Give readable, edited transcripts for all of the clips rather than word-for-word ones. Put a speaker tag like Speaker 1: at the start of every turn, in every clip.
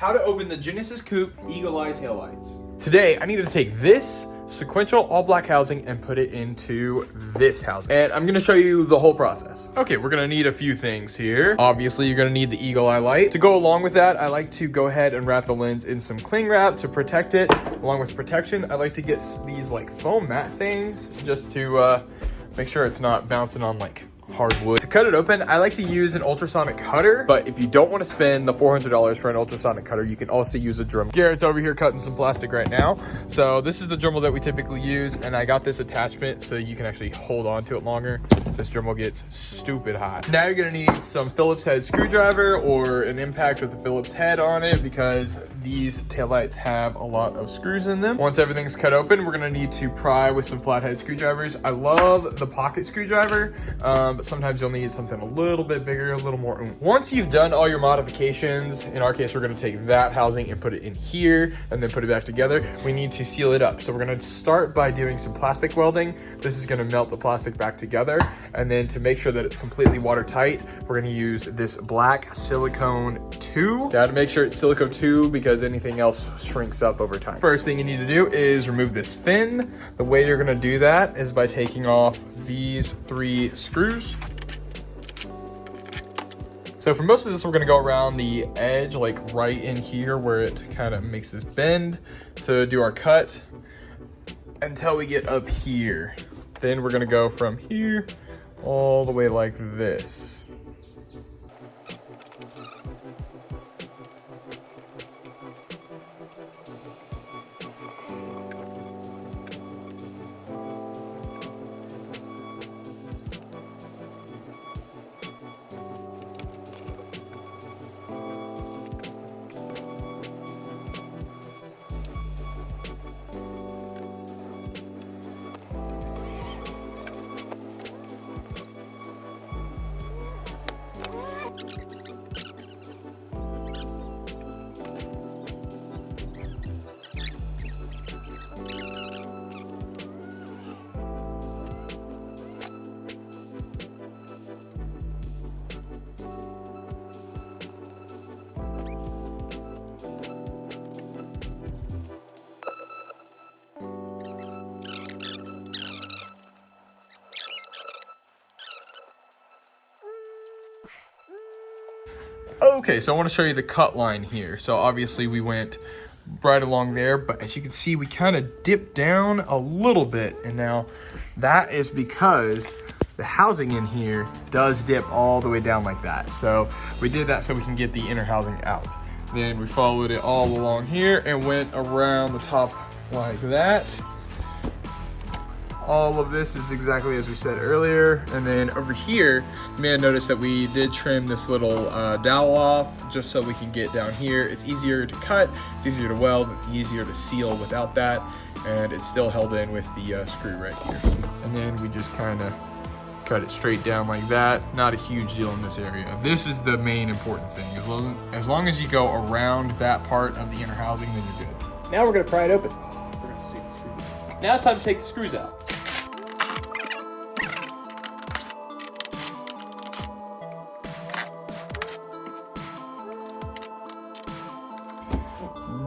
Speaker 1: How to open the Genesis Coupe Eagle Eye taillights. Today, I need to take this sequential all black housing and put it into this housing. And I'm gonna show you the whole process. Okay, we're gonna need a few things here. Obviously, you're gonna need the Eagle Eye light. To go along with that, I like to go ahead and wrap the lens in some cling wrap to protect it. Along with protection, I like to get these like foam mat things just to make sure it's not bouncing on like hardwood. To cut it open, I like to use an ultrasonic cutter, but if you don't want to spend the $400 for an ultrasonic cutter, you can also use a Dremel. Garrett's over here cutting some plastic right now. So this is the Dremel that we typically use, and I got this attachment so you can actually hold on to it longer. This Dremel gets stupid hot. Now you're gonna need some Phillips head screwdriver or an impact with a Phillips head on it because these taillights have a lot of screws in them. Once everything's cut open, we're gonna need to pry with some flathead screwdrivers. I love the pocket screwdriver, but sometimes you'll need something a little bit bigger, a little more oomph. Once you've done all your modifications, in our case, we're gonna take that housing and put it in here and then put it back together. We need to seal it up. So we're gonna start by doing some plastic welding. This is gonna melt the plastic back together. And then to make sure that it's completely watertight, we're gonna use this black silicone 2. Gotta make sure it's silicone 2 because anything else shrinks up over time. First thing you need to do is remove this fin. The way you're gonna do that is by taking off these 3 screws. So for most of this, we're gonna go around the edge, like right in here where it kind of makes this bend to do our cut until we get up here. Then we're gonna go from here all the way like this. Okay, so I want to show you the cut line here. So obviously we went right along there, but as you can see, we kind of dipped down a little bit. And now that is because the housing in here does dip all the way down like that. So we did that so we can get the inner housing out. Then we followed it all along here and went around the top like that. All of this is exactly as we said earlier. And then over here, you may have noticed that we did trim this little dowel off just so we can get down here. It's easier to cut, it's easier to weld, easier to seal without that. And it's still held in with the screw right here. And then we just kind of cut it straight down like that. Not a huge deal in this area. This is the main important thing. As long as you go around that part of the inner housing, then you're good. Now we're gonna pry it open. We're gonna see the screws. Now it's time to take the screws out.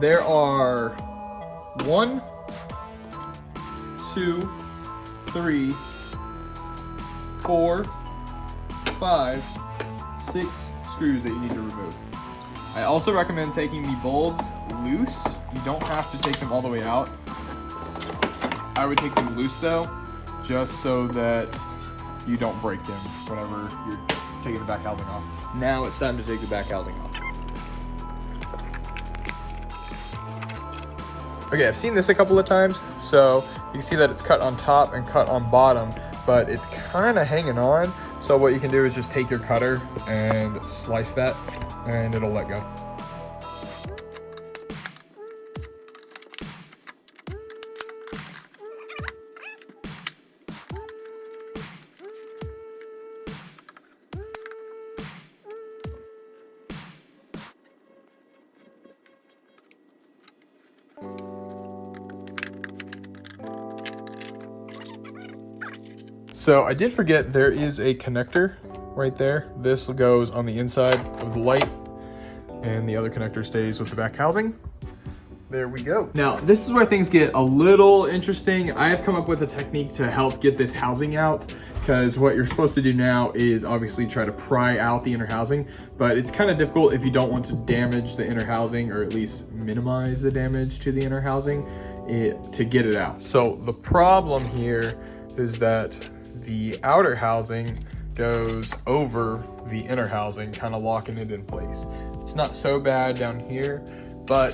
Speaker 1: There are 1, 2, 3, 4, 5, 6 screws that you need to remove. I also recommend taking the bulbs loose. You don't have to take them all the way out. I would take them loose though, just so that you don't break them whenever you're taking the back housing off. Now it's time to take the back housing off. Okay, I've seen this a couple of times, so you can see that it's cut on top and cut on bottom, but it's kind of hanging on. So what you can do is just take your cutter and slice that, and it'll let go. So I did forget there is a connector right there. This goes on the inside of the light. and the other connector stays with the back housing. There we go. Now, this is where things get a little interesting. I have come up with a technique to help get this housing out, because what you're supposed to do now is obviously try to pry out the inner housing, but it's kind of difficult if you don't want to damage the inner housing, or at least minimize the damage to the inner housing to get it out. So the problem here is that the outer housing goes over the inner housing, kind of locking it in place. It's not so bad down here, but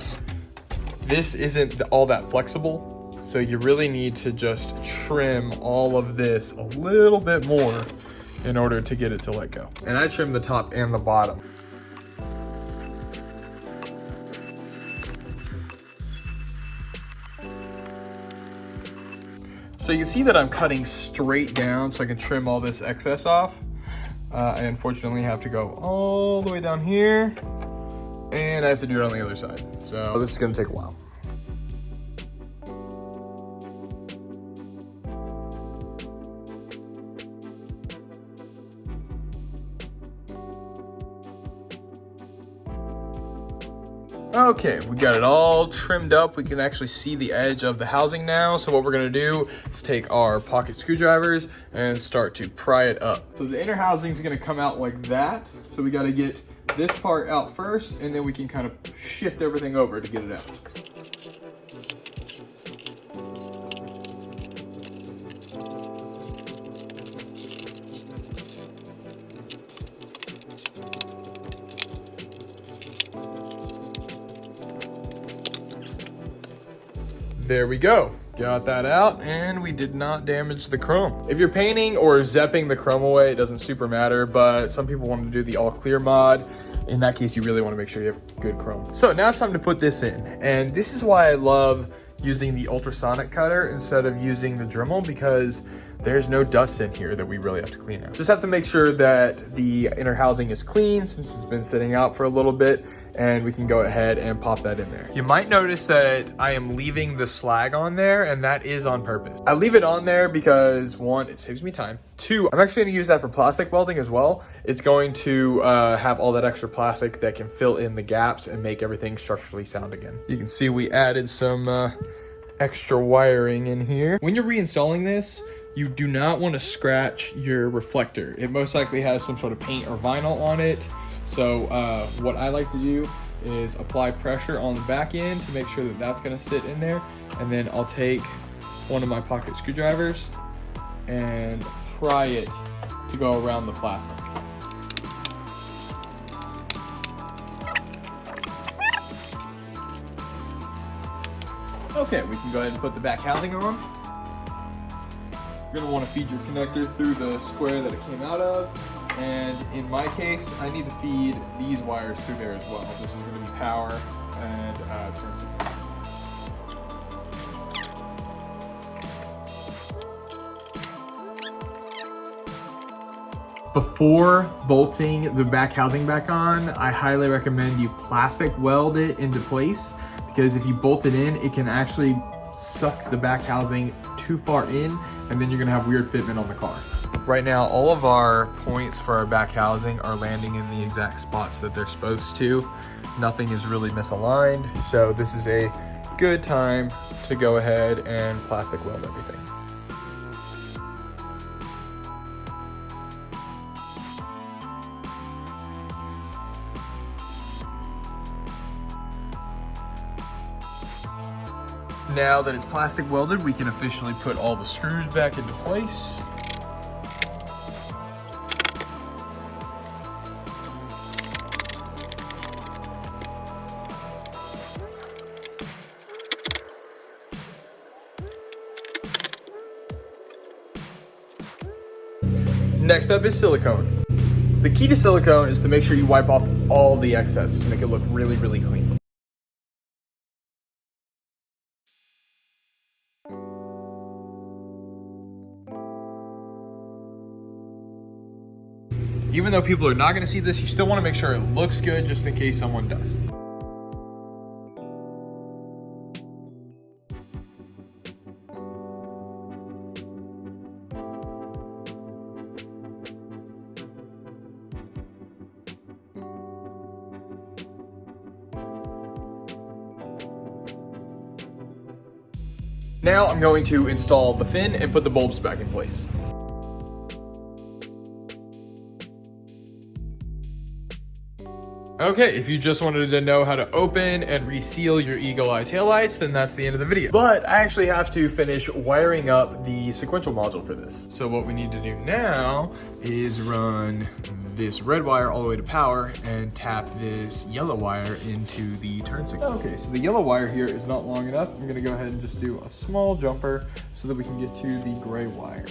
Speaker 1: this isn't all that flexible. So you really need to just trim all of this a little bit more in order to get it to let go. And I trimmed the top and the bottom. So you can see that I'm cutting straight down so I can trim all this excess off. I unfortunately have to go all the way down here, and I have to do it on the other side. So this is gonna take a while. Okay, we got it all trimmed up. We can actually see the edge of the housing now. So what we're gonna do is take our pocket screwdrivers and start to pry it up. So the inner housing is gonna come out like that. So we gotta get this part out first, and then we can kind of shift everything over to get it out. There we go. Got that out, and we did not damage the chrome. If you're painting or zepping the chrome away, it doesn't super matter, but some people want to do the all clear mod. In that case, you really want to make sure you have good chrome. So now it's time to put this in. And this is why I love using the ultrasonic cutter instead of using the Dremel, because there's no dust in here that we really have to clean out. Just have to make sure that the inner housing is clean since it's been sitting out for a little bit, and we can go ahead and pop that in there. You might notice that I am leaving the slag on there, and that is on purpose. I leave it on there because one, it saves me time. Two, I'm actually gonna use that for plastic welding as well. It's going to have all that extra plastic that can fill in the gaps and make everything structurally sound again. You can see we added some extra wiring in here. When you're reinstalling this, you do not want to scratch your reflector. It most likely has some sort of paint or vinyl on it. So what I like to do is apply pressure on the back end to make sure that that's going to sit in there. And then I'll take one of my pocket screwdrivers and pry it to go around the plastic. Okay, we can go ahead and put the back housing on. You're gonna want to feed your connector through the square that it came out of. And in my case, I need to feed these wires through there as well. This is gonna be power and turns. Before bolting the back housing back on, I highly recommend you plastic weld it into place, because if you bolt it in, it can actually suck the back housing too far in, and then you're gonna have weird fitment on the car. Right now, all of our points for our back housing are landing in the exact spots that they're supposed to. Nothing is really misaligned, so this is a good time to go ahead and plastic weld everything. Now that it's plastic welded, we can officially put all the screws back into place. Next up is silicone. The key to silicone is to make sure you wipe off all the excess to make it look really, really clean. Even though people are not going to see this, you still want to make sure it looks good just in case someone does. Now I'm going to install the fin and put the bulbs back in place. Okay, if you just wanted to know how to open and reseal your Eagle Eye taillights, then that's the end of the video. But I actually have to finish wiring up the sequential module for this. So what we need to do now is run this red wire all the way to power and tap this yellow wire into the turn signal. Okay, so the yellow wire here is not long enough. I'm gonna go ahead and just do a small jumper so that we can get to the gray wire.